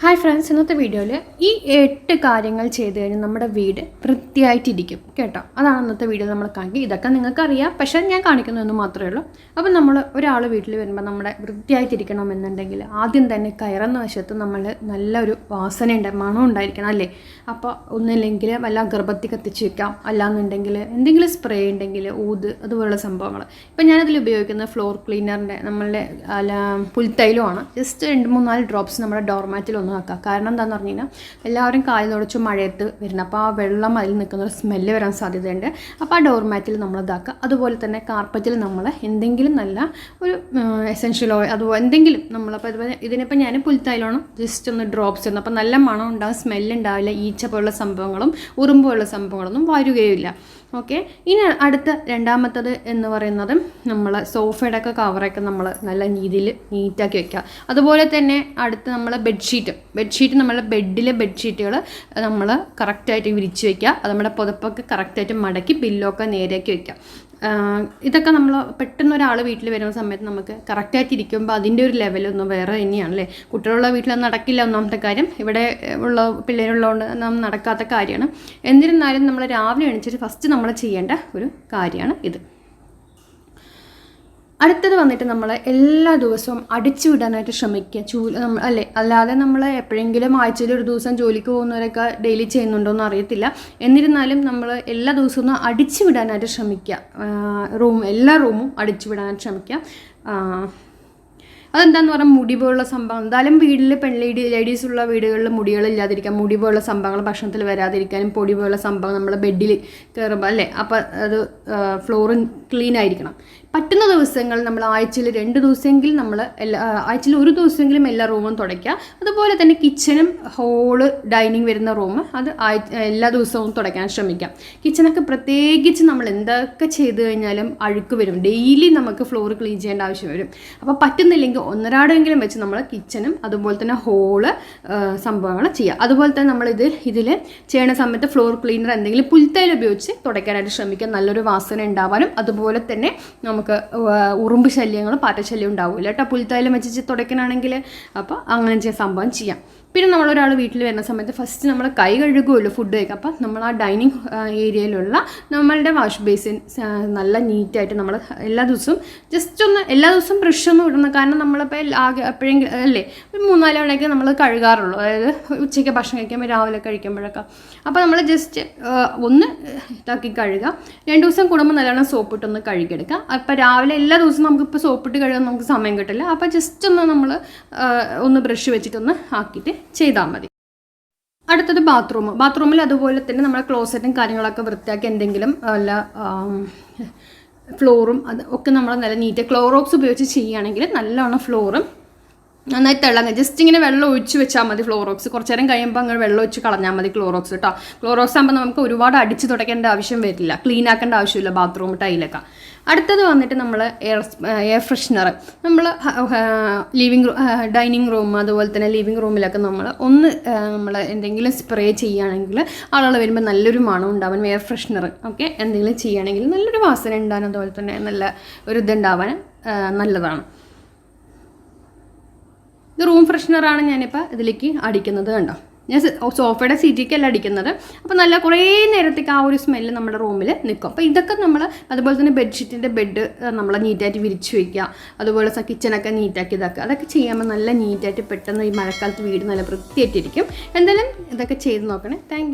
Hi friends, ഇന്നത്തെ വീഡിയോയിൽ ഈ 8 കാര്യങ്ങൾ ചെയ്ത് കഴിഞ്ഞാൽ നമ്മുടെ വീട് വൃത്തിയായിട്ടിരിക്കും കേട്ടോ. അതാണ് ഇന്നത്തെ വീഡിയോ നമ്മൾ കാണിക്കുക. ഇതൊക്കെ നിങ്ങൾക്കറിയാം, പക്ഷേ ഞാൻ കാണിക്കുന്നതെന്ന് മാത്രമേ ഉള്ളൂ. അപ്പം നമ്മൾ ഒരാൾ വീട്ടിൽ വരുമ്പോൾ നമ്മുടെ വൃത്തിയായിട്ടിരിക്കണമെന്നുണ്ടെങ്കിൽ ആദ്യം തന്നെ കയറുന്ന വശത്ത് നമ്മൾ നല്ലൊരു വാസനയുണ്ട്, മണം ഉണ്ടായിരിക്കണം അല്ലേ. അപ്പോൾ ഒന്നില്ലെങ്കിൽ വല്ല അഗർബത്തി കത്തിച്ച് വെക്കാം, അല്ലാന്നുണ്ടെങ്കിൽ എന്തെങ്കിലും സ്പ്രേ ഉണ്ടെങ്കിൽ ഊത്, അതുപോലുള്ള സംഭവങ്ങൾ. ഇപ്പം ഞാനതിൽ ഉപയോഗിക്കുന്ന ഫ്ലോർ ക്ലീനറിൻ്റെ നമ്മളുടെ പുൽത്തൈലമാണ്. ജസ്റ്റ് 2-3-4 ഡ്രോപ്സ് നമ്മുടെ ഡോർമാറ്റിൽ ആക്കുക. കാരണം എന്താണെന്ന് പറഞ്ഞു കഴിഞ്ഞാൽ എല്ലാവരും കാലിൽ തുടച്ച് മഴയത്ത് വരുന്നത്, അപ്പോൾ ആ വെള്ളം അതിൽ നിൽക്കുന്ന ഒരു സ്മെല്ല് വരാൻ സാധ്യതയുണ്ട്. അപ്പോൾ ആ ഡോർമാറ്റിൽ നമ്മൾ ഇതാക്കുക. അതുപോലെ തന്നെ കാർപ്പറ്റിൽ നമ്മൾ എന്തെങ്കിലും നല്ല ഒരു എസെൻഷ്യൽ ഓയിൽ അതുപോലെ എന്തെങ്കിലും നമ്മളപ്പോൾ ഇതിനിപ്പോൾ ഞാൻ പുൽത്തൈലാണ് ജസ്റ്റ് ഒന്ന് ഡ്രോപ്സ് ഇടുന്നു. അപ്പോൾ നല്ല മണം ഉണ്ടാകും, സ്മെല്ലുണ്ടാവില്ല, ഈച്ച പോലുള്ള സംഭവങ്ങളും ഉറുമ്പ് പോലുള്ള സംഭവങ്ങളൊന്നും വരുകയില്ല. ഓക്കെ, ഇനി അടുത്ത രണ്ടാമത്തത് എന്ന് പറയുന്നത് നമ്മൾ സോഫയുടെ ഒക്കെ കവറൊക്കെ നമ്മൾ നല്ല രീതിയിൽ നീറ്റാക്കി വെക്കുക. അതുപോലെ തന്നെ അടുത്ത് നമ്മൾ ബെഡ്ഷീറ്റ് നമ്മളെ ബെഡിലെ ബെഡ്ഷീറ്റുകൾ നമ്മൾ കറക്റ്റായിട്ട് വിരിച്ച് വയ്ക്കുക. അത് നമ്മുടെ പുതപ്പൊക്കെ കറക്റ്റായിട്ട് മടക്കി പില്ലൊക്കെ നേരെയാക്കി വയ്ക്കുക. ഇതൊക്കെ നമ്മൾ പെട്ടെന്ന് ഒരാൾ വീട്ടിൽ വരുന്ന സമയത്ത് നമുക്ക് കറക്റ്റായിട്ട് ഇരിക്കുമ്പോൾ അതിൻ്റെ ഒരു ലെവലൊന്നും വേറെ തന്നെയാണ് അല്ലേ. കുട്ടികളുള്ള വീട്ടിൽ നടക്കില്ല ഒന്നാമത്തെ കാര്യം, ഇവിടെ ഉള്ള പിള്ളേരുള്ളതുകൊണ്ട് നടക്കാത്ത കാര്യമാണ്. എന്നിരുന്നാലും നമ്മൾ രാവിലെ എണീച്ചിട്ട് ഫസ്റ്റ് നമ്മൾ ചെയ്യേണ്ട ഒരു കാര്യമാണ് ഇത്. അടുത്തത് വന്നിട്ട് നമ്മൾ എല്ലാ ദിവസവും അടിച്ചു വിടാനായിട്ട് ശ്രമിക്കുക. അല്ലേ, അല്ലാതെ നമ്മൾ എപ്പോഴെങ്കിലും ആഴ്ചയിൽ ഒരു ദിവസം ജോലിക്ക് പോകുന്നവരൊക്കെ ഡെയിലി ചെയ്യുന്നുണ്ടോയെന്ന് അറിയത്തില്ല. എന്നിരുന്നാലും നമ്മൾ എല്ലാ ദിവസവും അടിച്ചു വിടാനായിട്ട് ശ്രമിക്കുക. എല്ലാ റൂമും അടിച്ചു വിടാനായിട്ട് ശ്രമിക്കുക. അതെന്താണെന്ന് പറഞ്ഞാൽ മുടി പോലുള്ള സംഭവം, എന്തായാലും വീട്ടിൽ ലേഡീസുള്ള വീടുകളിൽ മുടികളില്ലാതിരിക്കാം, മുടി പോലുള്ള സംഭവങ്ങൾ ഭക്ഷണത്തിൽ വരാതിരിക്കാനും പൊടി പോലുള്ള സംഭവം നമ്മൾ ബെഡിൽ കയറുമ്പോൾ അല്ലേ, അപ്പോൾ അത് ഫ്ലോറ് ക്ലീൻ ആയിരിക്കണം. പറ്റുന്ന ദിവസങ്ങൾ നമ്മൾ ആഴ്ചയിൽ 2 ദിവസമെങ്കിലും നമ്മൾ ആഴ്ചയിൽ 1 ദിവസമെങ്കിലും എല്ലാ റൂമും തുടയ്ക്കുക. അതുപോലെ തന്നെ കിച്ചനും ഹോള് ഡൈനിങ് വരുന്ന റൂം അത് എല്ലാ ദിവസവും തുടയ്ക്കാൻ ശ്രമിക്കാം. കിച്ചണൊക്കെ പ്രത്യേകിച്ച് നമ്മൾ എന്തൊക്കെ ചെയ്ത് കഴിഞ്ഞാലും അഴുക്ക് വരും, ഡെയിലി നമുക്ക് ഫ്ലോർ ക്ലീൻ ചെയ്യേണ്ട ആവശ്യം വരും. അപ്പോൾ പറ്റുന്നില്ലെങ്കിൽ ഒന്നരാടെങ്കിലും വെച്ച് നമ്മൾ കിച്ചനും അതുപോലെ തന്നെ ഹോള് സംഭവങ്ങൾ ചെയ്യുക. അതുപോലെ തന്നെ നമ്മൾ ഇതിൽ ചെയ്യണ സമയത്ത് ഫ്ലോർ ക്ലീനർ എന്തെങ്കിലും പുൽത്തൈൽ ഉപയോഗിച്ച് തുടയ്ക്കാനായിട്ട് ശ്രമിക്കുക. നല്ലൊരു വാസന ഉണ്ടാവാനും അതുപോലെ തന്നെ നമുക്ക് ഉറുമ്പ് ശല്യങ്ങളും പാറ്റശല്യം ഉണ്ടാവില്ല കേട്ടോ, പുൽത്തൈലം വെച്ച് തുടയ്ക്കാനാണെങ്കിൽ. അപ്പോൾ അങ്ങനെ സംഭവം ചെയ്യാം. പിന്നെ നമ്മളൊരാൾ വീട്ടിൽ വരുന്ന സമയത്ത് ഫസ്റ്റ് നമ്മൾ കൈ കഴുകുമല്ലോ ഫുഡ് കഴിക്കുക. അപ്പോൾ നമ്മൾ ആ ഡൈനിങ് ഏരിയയിലുള്ള നമ്മളുടെ വാഷ് ബേസിൻ നല്ല നീറ്റായിട്ട് നമ്മൾ എല്ലാ ദിവസവും ജസ്റ്റ് ഒന്ന് എല്ലാ ദിവസവും ബ്രഷൊന്നും ഇടണം. കാരണം നമ്മളിപ്പോൾ ആകെ എപ്പോഴെങ്കിലും അല്ലേ ഒരു 3-4 മണിയൊക്കെ നമ്മൾ കഴുകാറുള്ളൂ, അതായത് ഉച്ചയ്ക്ക് ഭക്ഷണം കഴിക്കുമ്പോൾ രാവിലെ കഴിക്കുമ്പോഴൊക്കെ. അപ്പോൾ നമ്മൾ ജസ്റ്റ് ഒന്ന് ഇതാക്കി കഴുകുക. 2 ദിവസം കൂടുമ്പോൾ നല്ലോണം സോപ്പിട്ടൊന്ന് കഴുകിയെടുക്കുക. അപ്പോൾ രാവിലെ എല്ലാ ദിവസവും നമുക്കിപ്പോൾ സോപ്പിട്ട് കഴുകാൻ നമുക്ക് സമയം കിട്ടില്ല. അപ്പോൾ ജസ്റ്റ് ഒന്ന് നമ്മൾ ഒന്ന് ബ്രഷ് വെച്ചിട്ടൊന്ന് ആക്കിയിട്ട് ചെയ്താൽ മതി. അടുത്തത് ബാത്റൂമിൽ അതുപോലെ തന്നെ നമ്മുടെ ക്ലോസറ്റും കാര്യങ്ങളൊക്കെ വൃത്തിയാക്കി എന്തെങ്കിലും അല്ല ഫ്ലോറും അത് ഒക്കെ നമ്മൾ നല്ല നീറ്റ് ക്ലോറോക്സ് ഉപയോഗിച്ച് ചെയ്യുകയാണെങ്കിൽ നല്ലോണം ഫ്ലോറും നന്നായി തിളങ്ങും. ജസ്റ്റ് ഇങ്ങനെ വെള്ളം ഒഴിച്ച് വെച്ചാൽ മതി ക്ലോറോക്സ്. കുറച്ച് നേരം കഴിയുമ്പോൾ അങ്ങനെ വെള്ളം ഒഴിച്ച് കളഞ്ഞാൽ മതി ക്ലോറോക്സ് കേട്ടോ. ക്ലോറോക്സ് ആകുമ്പോൾ നമുക്ക് ഒരുപാട് അടിച്ച് തുടയ്ക്കേണ്ട ആവശ്യം വരില്ല, ക്ലീൻ ആക്കേണ്ട ആവശ്യമില്ല ബാത്റൂം ടൈലൊക്കെ. അടുത്തത് വന്നിട്ട് നമ്മൾ എയർ ഫ്രഷ്നർ നമ്മൾ ഡൈനിങ് റൂം അതുപോലെ തന്നെ ലിവിങ് റൂമിലൊക്കെ നമ്മൾ എന്തെങ്കിലും സ്പ്രേ ചെയ്യുകയാണെങ്കിൽ ആളുകൾ വരുമ്പോൾ നല്ലൊരു മണം ഉണ്ടാവാൻ എയർ ഫ്രഷ്നർ ഓക്കെ എന്തെങ്കിലും ചെയ്യുകയാണെങ്കിൽ നല്ലൊരു വാസന ഉണ്ടാകാൻ അതുപോലെ തന്നെ നല്ല ഒരു ഇതുണ്ടാവാൻ നല്ലതാണ്. ഇത് റൂം ഫ്രഷ്നറാണ് ഞാനിപ്പോൾ ഇതിലേക്ക് അടിക്കുന്നത് കണ്ടോ. ഞാൻ സോഫയുടെ സീറ്റിലേക്കല്ല അടിക്കുന്നത്. അപ്പോൾ നല്ല കുറേ നേരത്തേക്ക് ആ ഒരു സ്മെല്ല് നമ്മുടെ റൂമിൽ നിൽക്കും. അപ്പോൾ ഇതൊക്കെ നമ്മൾ അതുപോലെ തന്നെ ബെഡ്ഷീറ്റിൻ്റെ ബെഡ് നമ്മൾ നീറ്റായിട്ട് വിരിച്ച് വയ്ക്കുക. അതുപോലെ കിച്ചണൊക്കെ നീറ്റാക്കി ഇതാക്കുക. അതൊക്കെ ചെയ്യുമ്പോൾ നല്ല നീറ്റായിട്ട് പെട്ടെന്ന് ഈ മഴക്കാലത്ത് വീട് നല്ല വൃത്തിയായിട്ടിരിക്കും. എന്തായാലും ഇതൊക്കെ ചെയ്ത് നോക്കണേ. താങ്ക്